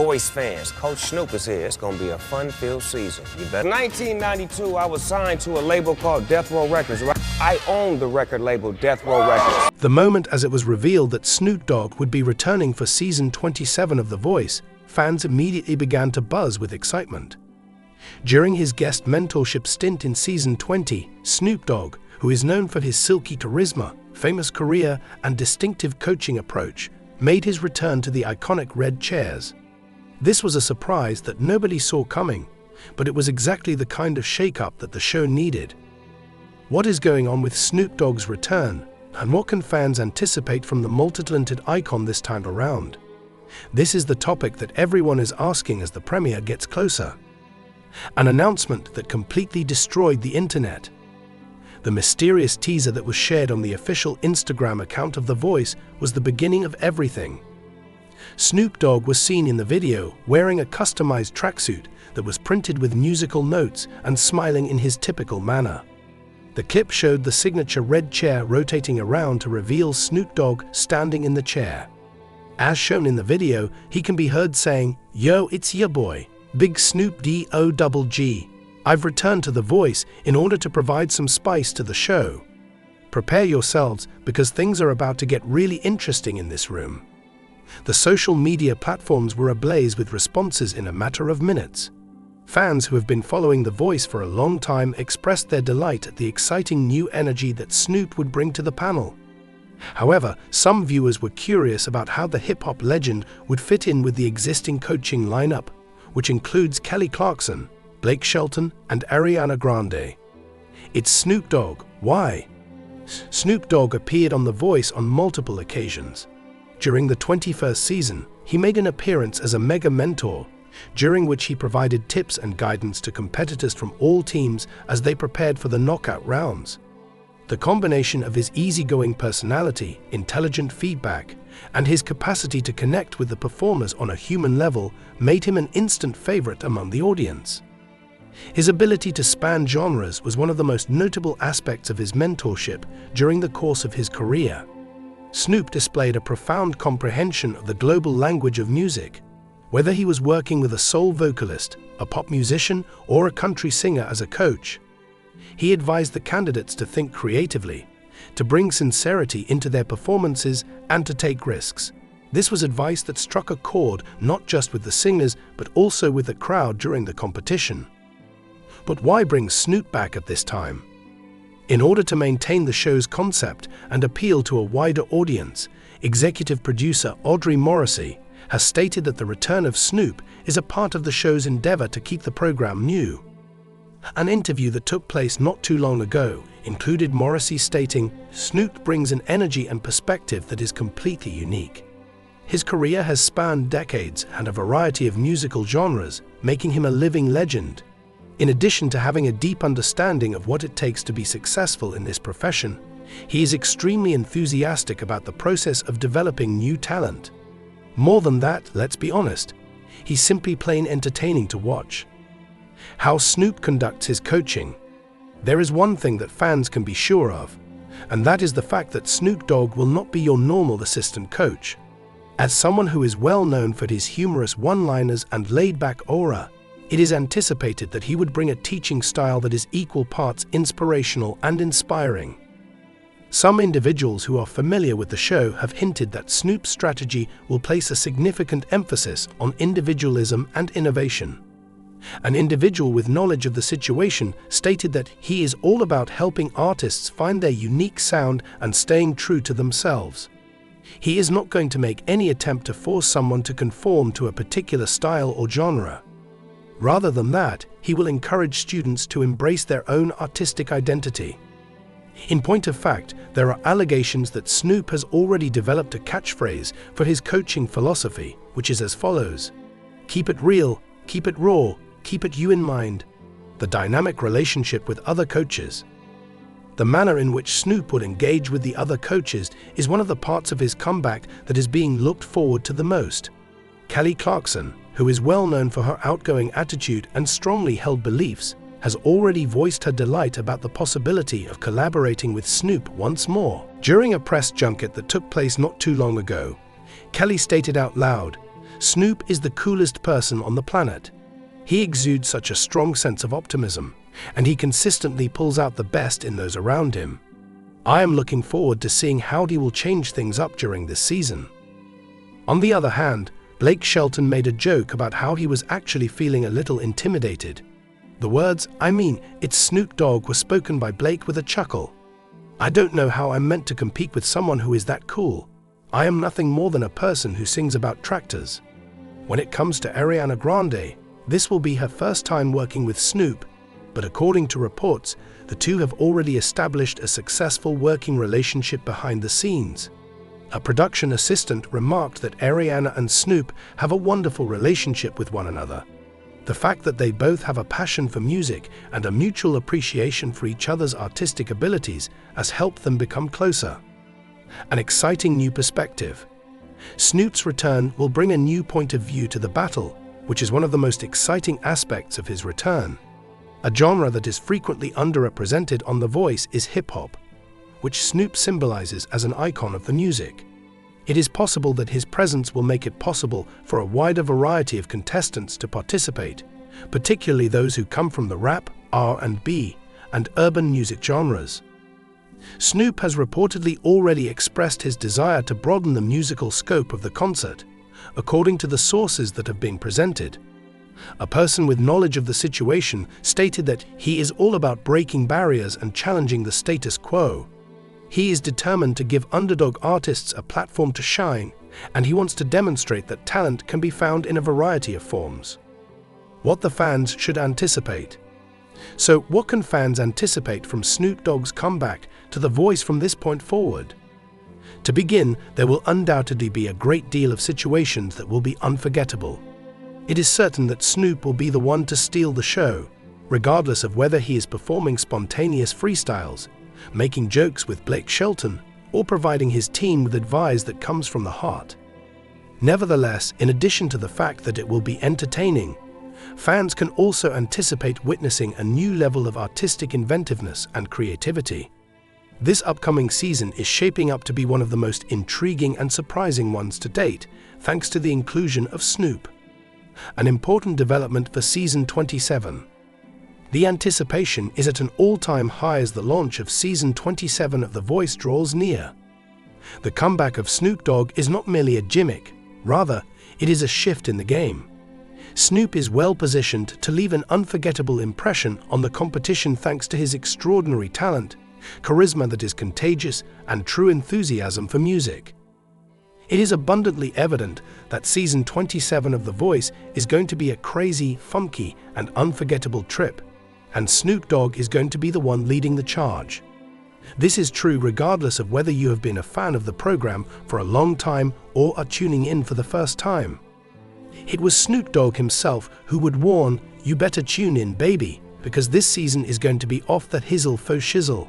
Voice fans, Coach Snoop is here. It's gonna be a fun-filled season. You bet. In 1992, I was signed to a label called Death Row Records. I owned the record label Death Row Records. The moment as it was revealed that Snoop Dogg would be returning for season 27 of The Voice, fans immediately began to buzz with excitement. During his guest mentorship stint in season 20, Snoop Dogg, who is known for his silky charisma, famous career, and distinctive coaching approach, made his return to the iconic red chairs. This was a surprise that nobody saw coming, but it was exactly the kind of shake-up that the show needed. What is going on with Snoop Dogg's return, and what can fans anticipate from the multi-talented icon this time around? This is the topic that everyone is asking as the premiere gets closer. An announcement that completely destroyed the internet. The mysterious teaser that was shared on the official Instagram account of The Voice was the beginning of everything. Snoop Dogg was seen in the video wearing a customized tracksuit that was printed with musical notes and smiling in his typical manner. The clip showed the signature red chair rotating around to reveal Snoop Dogg standing in the chair. As shown in the video, he can be heard saying, "Yo, it's your boy, Big Snoop Dogg. I've returned to The Voice in order to provide some spice to the show. Prepare yourselves because things are about to get really interesting in this room." The social media platforms were ablaze with responses in a matter of minutes. Fans who have been following The Voice for a long time expressed their delight at the exciting new energy that Snoop would bring to the panel. However, some viewers were curious about how the hip-hop legend would fit in with the existing coaching lineup, which includes Kelly Clarkson, Blake Shelton, and Ariana Grande. It's Snoop Dogg. Why? Snoop Dogg appeared on The Voice on multiple occasions. During the 21st season, he made an appearance as a mega mentor, during which he provided tips and guidance to competitors from all teams as they prepared for the knockout rounds. The combination of his easygoing personality, intelligent feedback, and his capacity to connect with the performers on a human level made him an instant favorite among the audience. His ability to span genres was one of the most notable aspects of his mentorship during the course of his career. Snoop displayed a profound comprehension of the global language of music. Whether he was working with a soul vocalist, a pop musician, or a country singer as a coach, he advised the candidates to think creatively, to bring sincerity into their performances, and to take risks. This was advice that struck a chord not just with the singers but also with the crowd during the competition. But why bring Snoop back at this time? In order to maintain the show's concept and appeal to a wider audience, executive producer Audrey Morrissey has stated that the return of Snoop is a part of the show's endeavor to keep the program new. An interview that took place not too long ago included Morrissey stating, "Snoop brings an energy and perspective that is completely unique. His career has spanned decades and a variety of musical genres, making him a living legend. In addition to having a deep understanding of what it takes to be successful in this profession, he is extremely enthusiastic about the process of developing new talent. More than that, let's be honest, he's simply plain entertaining to watch." How Snoop conducts his coaching. There is one thing that fans can be sure of, and that is the fact that Snoop Dogg will not be your normal assistant coach. As someone who is well known for his humorous one-liners and laid-back aura, it is anticipated that he would bring a teaching style that is equal parts inspirational and inspiring. Some individuals who are familiar with the show have hinted that Snoop's strategy will place a significant emphasis on individualism and innovation. An individual with knowledge of the situation stated that he is all about helping artists find their unique sound and staying true to themselves. He is not going to make any attempt to force someone to conform to a particular style or genre. Rather than that, he will encourage students to embrace their own artistic identity. In point of fact, there are allegations that Snoop has already developed a catchphrase for his coaching philosophy, which is as follows: "Keep it real, keep it raw, keep it you in mind." The dynamic relationship with other coaches. The manner in which Snoop would engage with the other coaches is one of the parts of his comeback that is being looked forward to the most. Kelly Clarkson, who is well known for her outgoing attitude and strongly held beliefs, has already voiced her delight about the possibility of collaborating with Snoop once more. During a press junket that took place not too long ago, Kelly stated out loud, Snoop is the coolest person on the planet. He exudes such a strong sense of optimism, and he consistently pulls out the best in those around him. I am looking forward to seeing how he will change things up during this season. On the other hand, Blake Shelton made a joke about how he was actually feeling a little intimidated. The words, "I mean, it's Snoop Dogg," were spoken by Blake with a chuckle. "I don't know how I'm meant to compete with someone who is that cool. I am nothing more than a person who sings about tractors." When it comes to Ariana Grande, this will be her first time working with Snoop, but according to reports, the two have already established a successful working relationship behind the scenes. A production assistant remarked that Ariana and Snoop have a wonderful relationship with one another. The fact that they both have a passion for music and a mutual appreciation for each other's artistic abilities has helped them become closer. An exciting new perspective. Snoop's return will bring a new point of view to the battle, which is one of the most exciting aspects of his return. A genre that is frequently underrepresented on The Voice is hip-hop, which Snoop symbolizes as an icon of the music. It is possible that his presence will make it possible for a wider variety of contestants to participate, particularly those who come from the rap, R&B, and urban music genres. Snoop has reportedly already expressed his desire to broaden the musical scope of the concert, according to the sources that have been presented. A person with knowledge of the situation stated that he is all about breaking barriers and challenging the status quo. He is determined to give underdog artists a platform to shine, and he wants to demonstrate that talent can be found in a variety of forms. What the fans should anticipate. So, what can fans anticipate from Snoop Dogg's comeback to The Voice from this point forward? To begin, there will undoubtedly be a great deal of situations that will be unforgettable. It is certain that Snoop will be the one to steal the show, regardless of whether he is performing spontaneous freestyles, making jokes with Blake Shelton, or providing his team with advice that comes from the heart. Nevertheless, in addition to the fact that it will be entertaining, fans can also anticipate witnessing a new level of artistic inventiveness and creativity. This upcoming season is shaping up to be one of the most intriguing and surprising ones to date, thanks to the inclusion of Snoop. An important development for Season 27. The anticipation is at an all-time high as the launch of Season 27 of The Voice draws near. The comeback of Snoop Dogg is not merely a gimmick, rather, it is a shift in the game. Snoop is well positioned to leave an unforgettable impression on the competition thanks to his extraordinary talent, charisma that is contagious, and true enthusiasm for music. It is abundantly evident that Season 27 of The Voice is going to be a crazy, funky, and unforgettable trip, and Snoop Dogg is going to be the one leading the charge. This is true regardless of whether you have been a fan of the program for a long time or are tuning in for the first time. It was Snoop Dogg himself who would warn, "You better tune in, baby, because this season is going to be off the hizzle faux shizzle."